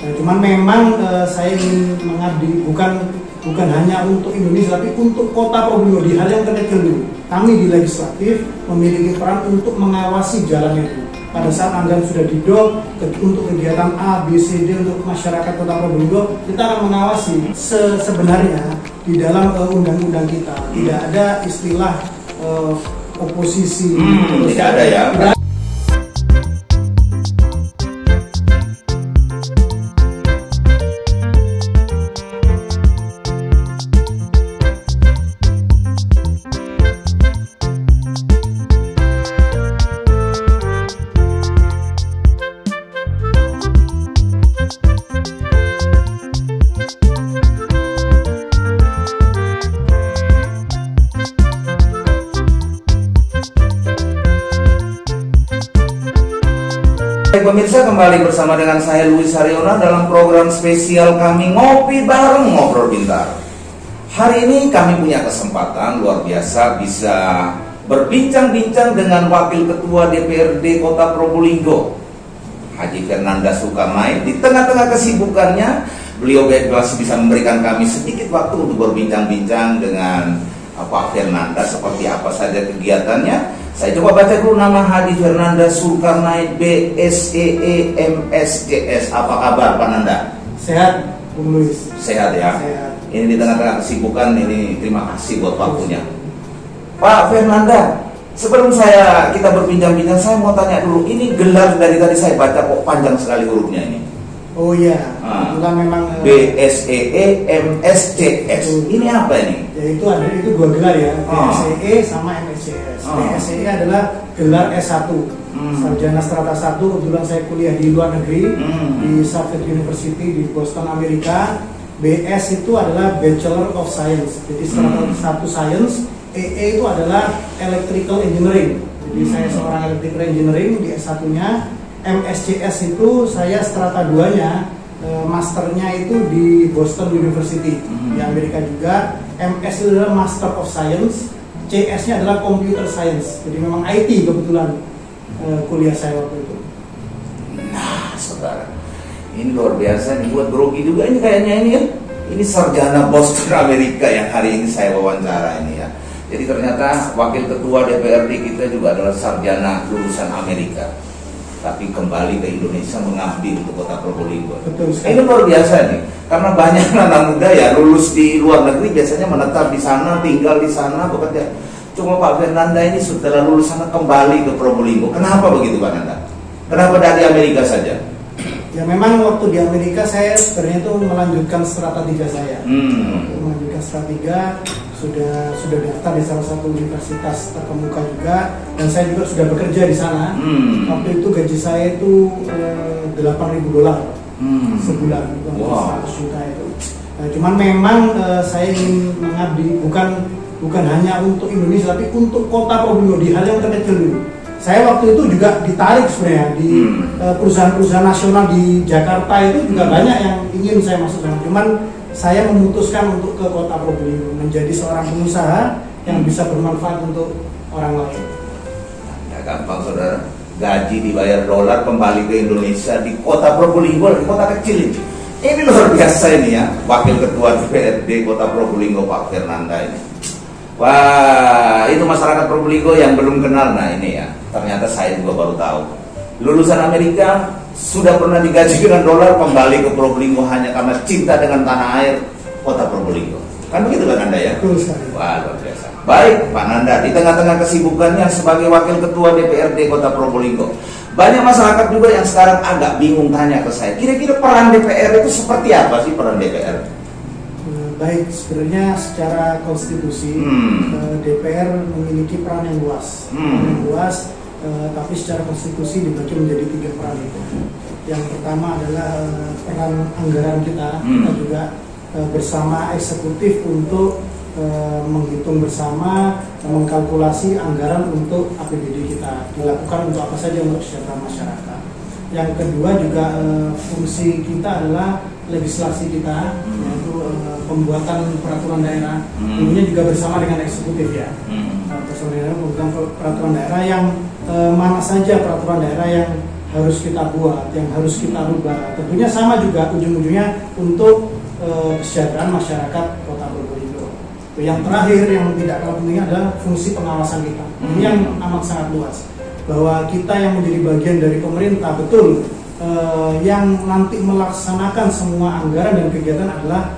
Cuman memang saya ingin mengabdi bukan hanya untuk Indonesia, tapi untuk Kota Probolinggo di hal yang terkecil dulu. Kami di legislatif memiliki peran untuk mengawasi jalannya itu. Pada saat anggaran sudah didok untuk kegiatan A, B, C, D untuk masyarakat Kota Probolinggo, kita akan mengawasi. Sebenarnya di dalam undang-undang kita tidak ada istilah oposisi. Tidak ada ya. Pemirsa, kembali bersama dengan saya Luis Haryono dalam program spesial kami Ngopi Bareng Ngobrol Pintar. Hari ini kami punya kesempatan luar biasa bisa berbincang-bincang dengan Wakil Ketua DPRD Kota Probolinggo, Haji Fernanda Zulkarnaid. Di tengah-tengah kesibukannya, beliau masih bisa memberikan kami sedikit waktu untuk berbincang-bincang dengan Pak Fernanda seperti apa saja kegiatannya. Saya coba baca dulu nama Haji Fernanda Zulkarnaid BSEE MSCS. Apa kabar Pak Nanda? Sehat, Bung Luis. Sehat ya? Sehat. Ini di tengah-tengah kesibukan ini, terima kasih buat waktunya. Pak Fernanda, sebelum kita berbincang-bincang, saya mau tanya dulu, ini gelar dari tadi saya baca kok panjang sekali hurufnya ini. Oh iya, kebetulan memang BSEE MSCS. Ini apa ini? Ya itu dua gelar ya, BSEE sama MSCS. BSEE adalah gelar S1, sarjana strata 1. Kebetulan saya kuliah di luar negeri, di Suffolk University di Boston, Amerika. BS itu adalah Bachelor of Science, jadi strata 1 Science. EE itu adalah Electrical Engineering, jadi saya seorang Electrical Engineering di S1-nya. MSCS itu saya strata 2-nya, masternya itu di Boston University di Amerika juga. MS itu adalah Master of Science, CS-nya adalah Computer Science. Jadi memang IT kebetulan kuliah saya waktu itu. Nah, saudara, ini luar biasa nih, buat grogi juga ini kayaknya ini ya. Ini sarjana Boston Amerika yang hari ini saya wawancara ini ya. Jadi ternyata Wakil Ketua DPRD kita juga adalah sarjana lulusan Amerika, tapi kembali ke Indonesia mengabdi untuk Kota Probolinggo. Ini luar biasa nih, karena banyak anak muda ya lulus di luar negeri biasanya menetap di sana, tinggal di sana, bekerja. Cuma Pak Fernanda ini setelah lulus sana kembali ke Probolinggo. Kenapa begitu Pak Nanda? Kenapa dari Amerika saja? Ya memang waktu di Amerika saya sebenarnya itu melanjutkan strata 3 saya. Melanjutkan strata 3. sudah daftar di salah satu universitas terkemuka juga, dan saya juga sudah bekerja di sana. Waktu itu gaji saya itu $8.000 sebulan, wow. 100 juta itu. Cuman memang saya ingin mengabdi bukan hanya untuk Indonesia, tapi untuk Kota Probolinggo di hal yang terkecil dulu. Saya waktu itu juga ditarik sebenarnya di perusahaan-perusahaan nasional di Jakarta itu juga banyak yang ingin saya masuk sana. Cuman saya memutuskan untuk ke Kota Probolinggo, menjadi seorang pengusaha yang bisa bermanfaat untuk orang lain. Nah, gampang saudara, gaji dibayar dolar kembali ke Indonesia di Kota Probolinggo, di kota kecil ini. Ini luar biasa ini ya, Wakil Ketua DPRD Kota Probolinggo Pak Fernanda ini. Wah, itu masyarakat Probolinggo yang belum kenal. Nah ini ya, ternyata saya juga baru tahu. Lulusan Amerika, sudah pernah digaji dengan dolar, kembali ke Probolinggo hanya karena cinta dengan tanah air Kota Probolinggo. Kan begitu kan Nanda ya? Wah, luar biasa. Baik Pak Nanda, di tengah-tengah kesibukannya sebagai Wakil Ketua DPRD Kota Probolinggo, banyak masyarakat juga yang sekarang agak bingung tanya ke saya, kira-kira peran DPR itu seperti apa sih peran DPR? Baik, sebenarnya secara konstitusi DPR memiliki peran yang luas. Tapi secara konstitusi dibagi menjadi 3 peran itu. Yang pertama adalah peran anggaran kita. Kita juga bersama eksekutif untuk menghitung bersama, mengkalkulasi anggaran untuk APBD kita, dilakukan untuk apa saja untuk kesejahteraan masyarakat. Yang kedua juga fungsi kita adalah legislasi kita, yaitu pembuatan peraturan daerah. Tentunya juga bersama dengan eksekutif ya. Bersama dengan pembuatan peraturan daerah yang mana saja peraturan daerah yang harus kita buat, yang harus kita rubah. Tentunya sama juga ujung-ujungnya untuk kesejahteraan masyarakat Kota Probolinggo. Yang terakhir yang tidak kalah pentingnya adalah fungsi pengawasan kita. Ini yang amat sangat luas. Bahwa kita yang menjadi bagian dari pemerintah betul yang nanti melaksanakan semua anggaran dan kegiatan adalah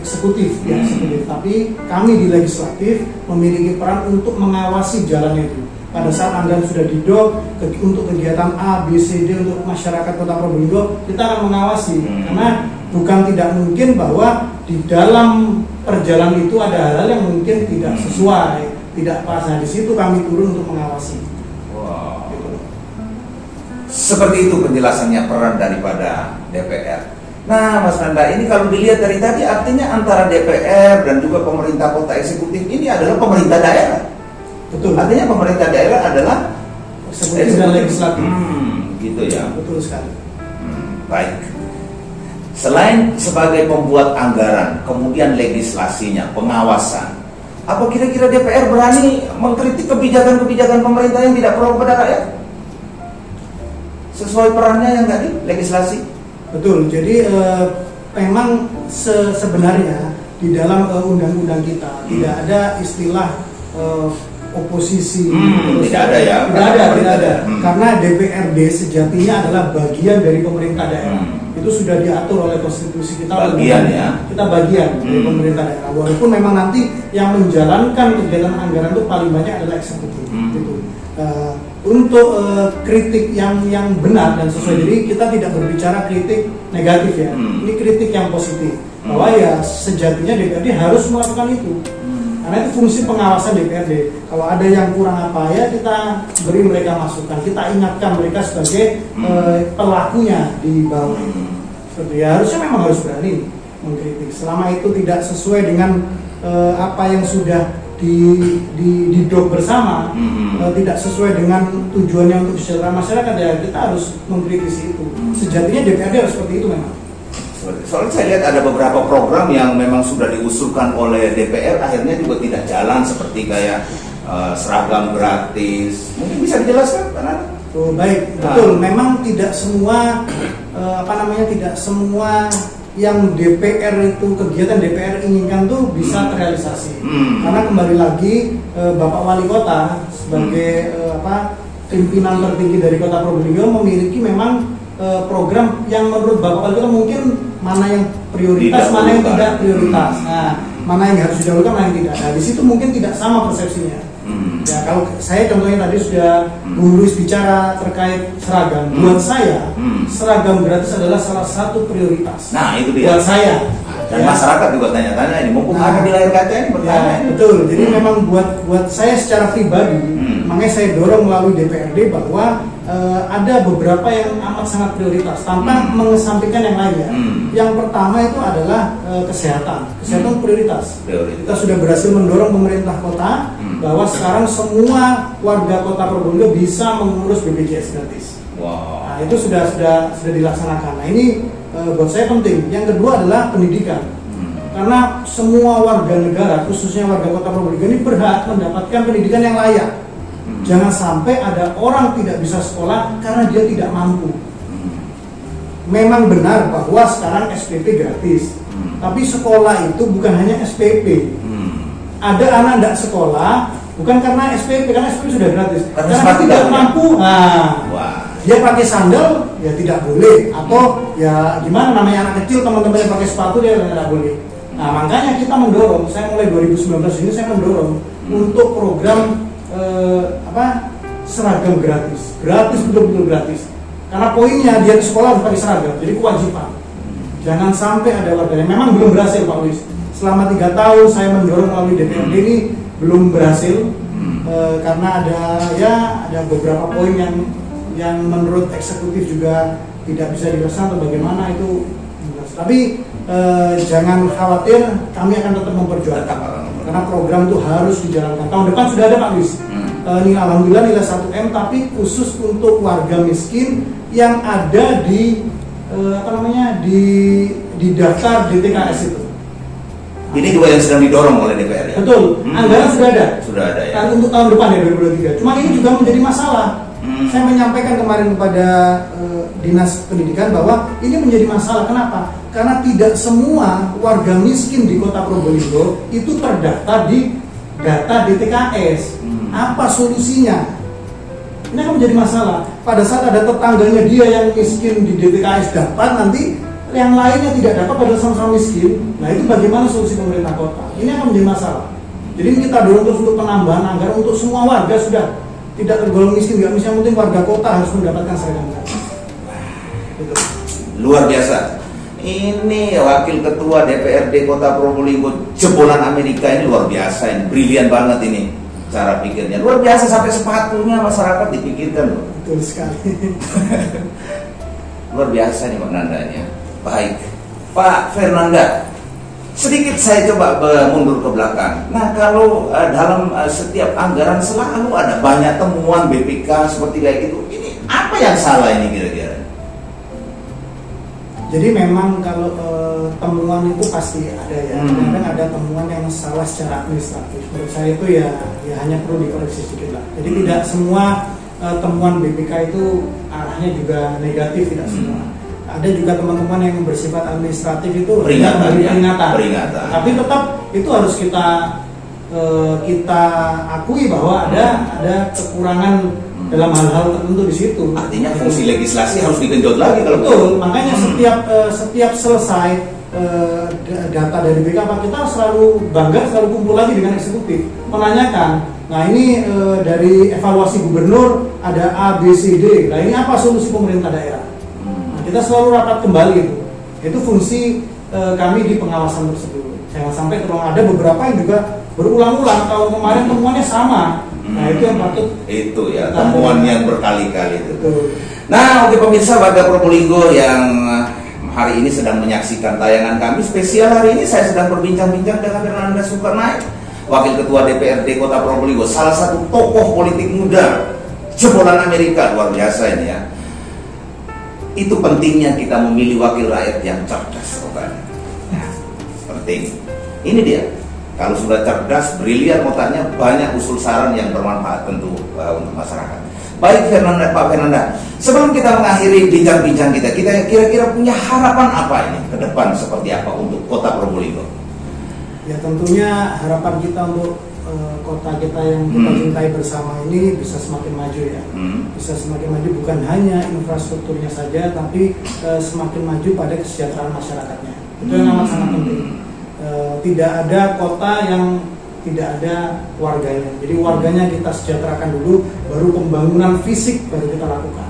eksekutif, ya, eksekutif. Tapi kami di legislatif memiliki peran untuk mengawasi jalannya itu. Pada saat anggaran sudah didok untuk kegiatan A, B, C, D untuk masyarakat Kota Probolinggo, kita akan mengawasi. Karena bukan tidak mungkin bahwa di dalam perjalanan itu ada hal-hal yang mungkin tidak sesuai, tidak pas. Nah, di situ kami turun untuk mengawasi. Wow. Gitu. Seperti itu penjelasannya peran daripada DPR. Nah, Mas Nanda, ini kalau dilihat dari tadi artinya antara DPR dan juga pemerintah kota eksekutif ini adalah pemerintah daerah. Betul. Artinya pemerintah daerah adalah eksekutif dan legislatif. Gitu ya. Betul sekali. Baik. Selain sebagai pembuat anggaran, kemudian legislasinya, pengawasan, apa kira-kira DPR berani mengkritik kebijakan-kebijakan pemerintah yang tidak pro kepada rakyat? Sesuai perannya yang tadi, legislasi? Betul, jadi memang sebenarnya di dalam undang-undang kita tidak ada istilah oposisi. Tidak ada ya? Tidak ada. Karena DPRD sejatinya adalah bagian dari pemerintah daerah. Itu sudah diatur oleh konstitusi kita. Bagian ya? Kita bagian dari pemerintah daerah. Walaupun memang nanti yang menjalankan kegiatan anggaran itu paling banyak adalah eksekutif. Gitu. Untuk kritik yang benar dan sesuai, jadi kita tidak berbicara kritik negatif ya. Ini kritik yang positif. Bahwa ya sejatinya DPRD harus melakukan itu. Karena itu fungsi pengawasan DPRD. Kalau ada yang kurang apa ya kita beri mereka masukan, kita ingatkan mereka sebagai pelakunya di bawah. Seperti ya harusnya memang harus berani mengkritik. Selama itu tidak sesuai dengan apa yang sudah didok bersama, tidak sesuai dengan tujuannya untuk kesejahteraan masyarakat, ya kita harus mengkritisi itu. Sejatinya DPRD harus seperti itu memang. Soalnya saya lihat ada beberapa program yang memang sudah diusulkan oleh DPR akhirnya juga tidak jalan, seperti kayak seragam gratis. Mungkin bisa dijelaskan, Pak Nanda? Oh, baik, betul. Memang tidak semua tidak semua yang DPR itu, kegiatan DPR inginkan tuh bisa terrealisasi. Karena kembali lagi Bapak Wali Kota sebagai pimpinan tertinggi dari Kota Probolinggo memiliki memang program yang menurut Bapak Wali Kota mungkin mana yang prioritas, mana yang tidak prioritas. Nah, mana yang harus didahulukan, mana yang tidak. Nah, di situ mungkin tidak sama persepsinya. Ya, kalau saya contohnya tadi sudah Bung Luis bicara terkait seragam. Buat saya, seragam gratis adalah salah satu prioritas. Nah, itu dia. Buat saya. Dan masyarakat juga tanya-tanya ini, mumpung ada di layar kaca ini bertanya. Ya, betul. Jadi memang buat saya secara pribadi, makanya saya dorong melalui DPRD bahwa ada beberapa yang amat sangat prioritas tanpa mengesampingkan yang lainnya. Yang pertama itu adalah kesehatan. Kesehatan prioritas. Kita sudah berhasil mendorong pemerintah kota bahwa sekarang semua warga Kota Probolinggo bisa mengurus BPJS gratis. Wow. Nah, itu sudah dilaksanakan. Nah, ini buat saya penting. Yang kedua adalah pendidikan. Karena semua warga negara, khususnya warga Kota Probolinggo ini berhak mendapatkan pendidikan yang layak. Jangan sampai ada orang tidak bisa sekolah karena dia tidak mampu. Memang benar bahwa sekarang SPP gratis, tapi sekolah itu bukan hanya SPP. Ada anak tidak sekolah bukan karena SPP, karena SPP sudah gratis. Karena dia tidak mampu. Dia pakai sandal ya tidak boleh, atau ya gimana namanya anak kecil teman-temannya pakai sepatu dia tidak boleh. Nah, makanya kita mendorong. Saya mulai 2019 ini saya mendorong untuk program seragam gratis, betul-betul gratis. Karena poinnya dia di sekolah harus pakai seragam, jadi kewajiban. Jangan sampai ada warga yang memang belum berhasil, Pak Luis. Selama 3 tahun saya mendorong melalui DPRD ini belum berhasil karena ada beberapa poin yang menurut eksekutif juga tidak bisa dilaksanakan atau bagaimana itu. Tapi jangan khawatir, kami akan tetap memperjuangkan karena program itu harus dijalankan. Tahun depan sudah ada, Pak Luis. Alhamdulillah nilai 1M, tapi khusus untuk warga miskin yang ada di di daftar DTKS itu. Ini juga yang sedang didorong oleh DPR ya? Betul, anggaran sudah ada. Sudah ada ya. Untuk tahun depan ya 2023. Cuma ini juga menjadi masalah. Saya menyampaikan kemarin kepada Dinas Pendidikan bahwa ini menjadi masalah. Kenapa? Karena tidak semua warga miskin di Kota Probolinggo itu terdaftar di data DTKS. Apa solusinya? Ini akan menjadi masalah. Pada saat ada tetangganya dia yang miskin di DTKS dapat, nanti yang lainnya tidak dapat padahal sama-sama miskin. Nah, itu bagaimana solusi pemerintah kota? Ini akan menjadi masalah. Jadi kita dorong terus untuk penambahan anggaran untuk semua warga, sudah tidak tergolong miskin, tidak miskin, yang penting warga kota harus mendapatkan seragam gratis. Gitu. Luar biasa. Ini Wakil Ketua DPRD Kota Probolinggo jebolan Amerika, ini luar biasa, ini brilian banget ini cara pikirnya, luar biasa, sampai sepatunya masyarakat dipikirkan loh. Betul sekali. Luar biasa nih Pak Nandanya. Baik, Pak Fernanda, sedikit saya coba mundur ke belakang. Nah, kalau dalam setiap anggaran selalu ada banyak temuan BPK seperti kayak gitu. Ini apa yang salah ini kira-kira? Jadi memang kalau temuan itu pasti ada ya. Kadang ada temuan yang salah secara administratif. Menurut saya itu ya hanya perlu dikoreksi sedikit lah. Jadi tidak semua temuan BPK itu arahnya juga negatif, tidak semua. Ada juga teman-teman yang bersifat administratif itu peringatan. Tapi tetap itu harus kita akui bahwa ada kekurangan dalam hal-hal tertentu di situ. Artinya fungsi legislasi harus digenjot lagi kalau betul. Makanya setiap selesai data dari BPK, kita selalu bangga, selalu kumpul lagi dengan eksekutif, menanyakan, nah ini dari evaluasi gubernur ada A, B, C, D. Nah ini apa solusi pemerintah daerah? Nah, kita selalu rapat kembali itu fungsi kami di pengawasan tersebut. Jangan sampai terulang. Ada beberapa yang juga berulang-ulang. Tahun kemarin temuannya sama. Nah itu yang patut. Itu ya, temuan yang berkali-kali itu. Betul. Nah, oke pemirsa warga Probolinggo yang hari ini sedang menyaksikan tayangan kami spesial hari ini, saya sedang berbincang-bincang dengan Fernanda Zulkarnain, Wakil Ketua DPRD Kota Probolinggo, salah satu tokoh politik muda jebolan Amerika, luar biasa ini ya. Itu pentingnya kita memilih wakil rakyat yang cerdas, nah, penting. Ini dia. Kalau sudah cerdas, brilian otaknya, banyak usul saran yang bermanfaat tentu untuk masyarakat. Baik Pak Fernanda, sebelum kita mengakhiri bincang-bincang kita kira-kira punya harapan apa ini ke depan, seperti apa untuk Kota Probolinggo? Ya tentunya harapan kita untuk kota kita yang kita cintai bersama ini bisa semakin maju ya. Bisa semakin maju bukan hanya infrastrukturnya saja, tapi semakin maju pada kesejahteraan masyarakatnya. Itu yang amat sangat penting. Tidak ada kota yang tidak ada warganya. Jadi warganya kita sejahterakan dulu, baru pembangunan fisik baru kita lakukan.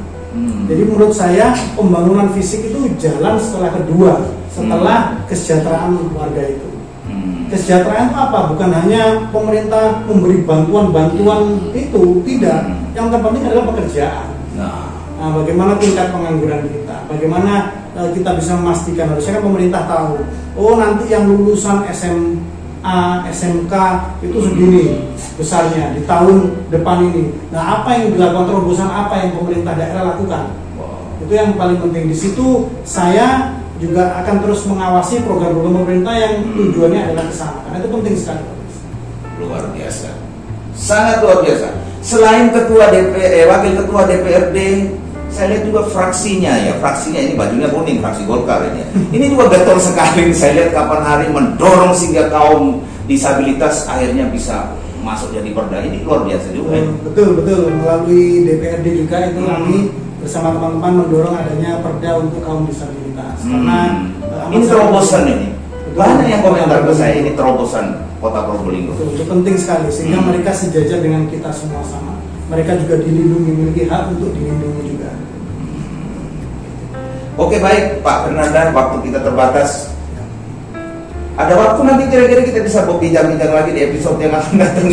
Jadi menurut saya pembangunan fisik itu jalan setelah kedua, setelah kesejahteraan warga itu. Kesejahteraan itu apa? Bukan hanya pemerintah memberi bantuan-bantuan itu, tidak. Yang terpenting adalah pekerjaan. Nah, bagaimana tingkat pengangguran kita? Bagaimana kita bisa memastikan? Harusnya kan pemerintah tahu. Oh nanti yang lulusan SMA, SMK itu segini besarnya di tahun depan ini. Nah apa yang dilakukan, terobosan apa yang pemerintah daerah lakukan? Itu yang paling penting. Di situ saya juga akan terus mengawasi program-program pemerintah yang tujuannya adalah ke sana. Karena itu penting sekali. Luar biasa, sangat luar biasa. Selain wakil ketua DPRD, saya lihat juga fraksinya ini bajunya kuning, fraksi Golkar ini. Ini juga getol sekali. Saya lihat kapan hari mendorong sehingga kaum disabilitas akhirnya bisa masuk jadi perda. Ini luar biasa juga. Betul. Melalui DPRD juga itu kami bersama teman-teman mendorong adanya perda untuk kaum disabilitas. Karena ini terobosan ini. Banyak yang komentar ke saya, ini terobosan Kota Probolinggo. Itu penting sekali sehingga mereka sejajar dengan kita semua sama. Mereka juga dilindungi, memiliki hak untuk dilindungi juga. Oke baik Pak Fernanda, waktu kita terbatas. Ada waktu nanti kira-kira kita bisa berbincang-bincang lagi di episode yang akan datang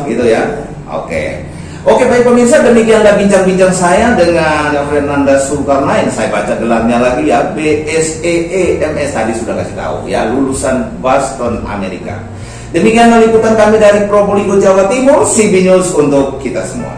gitu ya. Oke baik pemirsa, demikianlah bincang-bincang saya dengan Fernanda Zulkarnain. Saya baca gelarnya lagi ya, BSEE MS, tadi sudah kasih tahu ya, lulusan Boston Amerika. Demikianlah liputan kami dari Probolinggo Jawa Timur, CB News untuk kita semua.